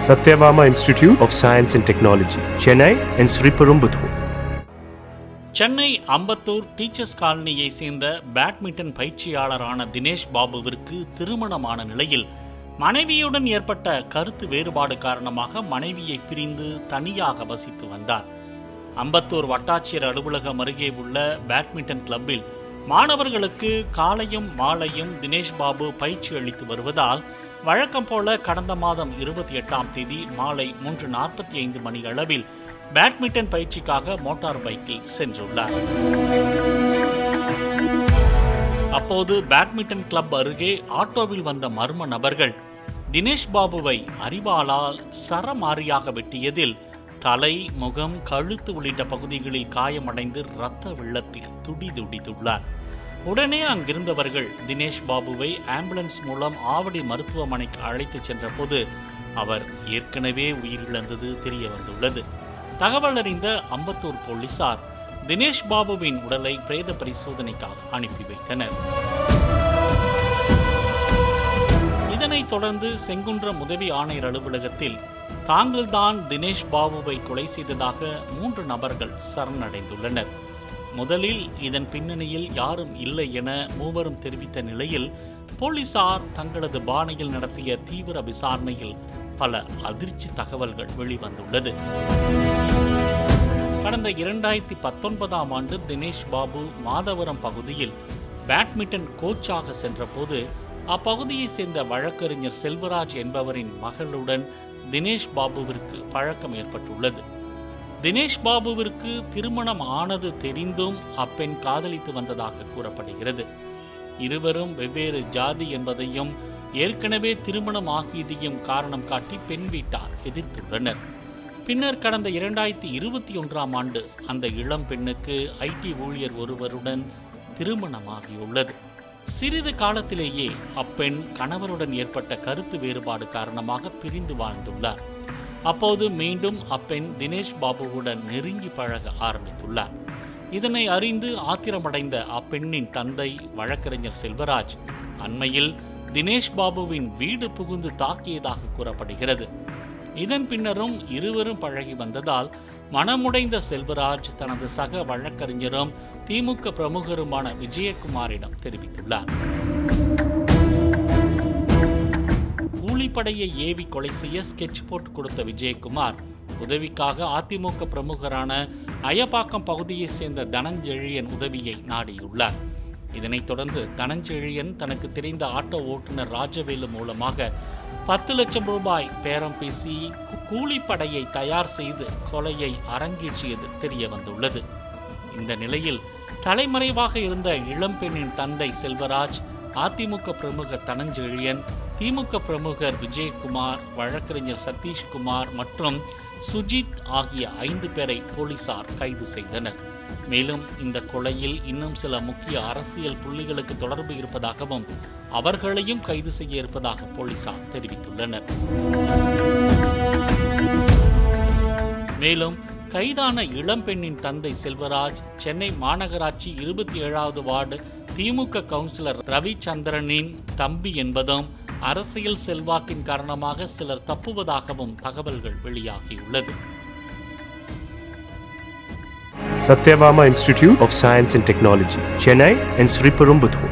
Satyabama Institute of Science and Technology, Chennai and Sriperumbudur. Chennai Ambattur teachers காலனியை சேர்ந்த badminton பயிற்சியாளரான Dinesh பாபுவிற்கு திருமணமான நிலையில் மனைவியுடன் ஏற்பட்ட கருத்து வேறுபாடு காரணமாக மனைவியை பிரிந்து தனியாக வசித்து வந்தார். அம்பத்தூர் வட்டாட்சியர் அலுவலகம் அருகே உள்ள பேட்மிண்டன் கிளப்பில் மாணவர்களுக்கு காலையும் மாலையும் தினேஷ் பாபு பயிற்சி அளித்து வருவதால் வழக்கம் போல கடந்த மாதம் 28ஆம் தேதி மாலை 3:45 மணி அளவில் பேட்மிண்டன் பயிற்சிக்காக மோட்டார் பைக்கில் சென்றுள்ளார். அப்போது பேட்மிண்டன் கிளப் அருகே ஆட்டோவில் வந்த மர்ம நபர்கள் தினேஷ் பாபுவை அரிவாளால் சரமாரியாக வெட்டியதில் தலை, முகம், கழுத்து உள்ளிட்ட பகுதிகளில் காயமடைந்து இரத்த வெள்ளத்தில் துடிதுடித்துள்ளார். உடனே அங்கிருந்தவர்கள் தினேஷ் பாபுவை ஆம்புலன்ஸ் மூலம் ஆவடி மருத்துவமனைக்கு அழைத்து சென்ற போது அவர் ஏற்கனவே உயிரிழந்தது தெரிய வந்துள்ளது. தகவல் அறிந்த அம்பத்தூர் போலீசார் தினேஷ் பாபுவின் உடலை பிரேத பரிசோதனைக்காக அனுப்பி வைத்தனர். இதனைத் தொடர்ந்து செங்குன்றம் உதவி ஆணையர் அலுவலகத்தில் தாங்கள்தான் தினேஷ் பாபுவை கொலை செய்ததாக 3 நபர்கள் சரணடைந்துள்ளனர். முதலில் இதன் பின்னணியில் யாரும் இல்லை என மூவரும் தெரிவித்த நிலையில் போலீசார் தங்களது பாணியில் நடத்திய தீவிர விசாரணையில் பல அதிர்ச்சி தகவல்கள் வெளிவந்துள்ளது. கடந்த 2019ஆம் ஆண்டு தினேஷ் பாபு மாதவரம் பகுதியில் பேட்மிண்டன் கோச்சாக சென்றபோது அப்பகுதியை சேர்ந்த வழக்கறிஞர் செல்வராஜ் என்பவரின் மகளுடன் தினேஷ் பாபுவிற்கு பழக்கம் ஏற்பட்டுள்ளது. தினேஷ் பாபுவிற்கு திருமணம் ஆனது தெரிந்தும் அப்பெண் காதலித்து வந்ததாக கூறப்படுகிறது. இருவரும் வெவ்வேறு ஜாதி என்பதையும் ஏற்கனவே திருமணம் ஆகியதையும் காரணம் காட்டி பெண் வீட்டார் எதிர்த்துள்ளனர். பின்னர் கடந்த 2021ஆம் ஆண்டு அந்த இளம் பெண்ணுக்கு ஐடி ஊழியர் ஒருவருடன் திருமணமாகியுள்ளது. சிறிது காலத்திலேயே அப்பெண் கணவருடன் ஏற்பட்ட கருத்து வேறுபாடு காரணமாக பிரிந்து வாழ்ந்துள்ளார். அப்போது மீண்டும் அப்பெண் தினேஷ் பாபுவுடன் நெருங்கி பழக ஆரம்பித்துள்ளார். இதனை அறிந்து ஆத்திரமடைந்த அப்பெண்ணின் தந்தை வழக்கறிஞர் செல்வராஜ் அண்மையில் தினேஷ் பாபுவின் வீடு புகுந்து தாக்கியதாக கூறப்படுகிறது. இதன் பின்னரும் இருவரும் பழகி வந்ததால் மனமுடைந்த செல்வராஜ் தனது சக வழக்கறிஞரும் திமுக பிரமுகருமான விஜயகுமாரிடம் தெரிவித்துள்ளார். கூலிப்படையை ஏவி கொலை செய்ய ஸ்கெட்ச் போட்டு கொடுத்த விஜயகுமார் உதவிக்காக அதிமுக பிரமுகரான அயப்பாக்கம் பகுதியை சேர்ந்த தனஞ்செழியன் உதவியை நாடியுள்ளார். இதனைத் தொடர்ந்து தனஞ்செழியன் தனக்கு தெரிந்த ஆட்டோ ஓட்டுநர் ராஜவேலு மூலமாக 10 லட்சம் ரூபாய் பேரம் பேசி கூலிப்படையை தயார் செய்து கொலையை அரங்கேற்றியது தெரிய வந்துள்ளது. இந்த நிலையில் தலைமறைவாக இருந்த இளம்பெண்ணின் தந்தை செல்வராஜ், அதிமுக பிரமுகர் தனஞ்செழியன், திமுக பிரமுகர் விஜயகுமார், வழக்கறிஞர் சதீஷ்குமார் மற்றும் சுஜித் ஆகிய 5 பேரை போலீசார் கைது செய்தனர். மேலும் இந்த கொலையில் இன்னும் சில முக்கிய அரசியல் புள்ளிகளுக்கு தொடர்பு இருப்பதாகவும் அவர்களையும் கைது செய்ய இருப்பதாக போலீசார் தெரிவித்துள்ளனர். மேலும் கைதான இளம்பெண்ணின் தந்தை செல்வராஜ் சென்னை மாநகராட்சி 27வது வார்டு திமுக கவுன்சிலர் ரவிச்சந்திரனின் தம்பி என்பதும் அரசியல் செல்வாக்கின் காரணமாக சிலர் தப்புவதாகவும் தகவல்கள் வெளியாகியுள்ளது. Satyabama Institute of Science and Technology, Chennai and Sriperumbudur.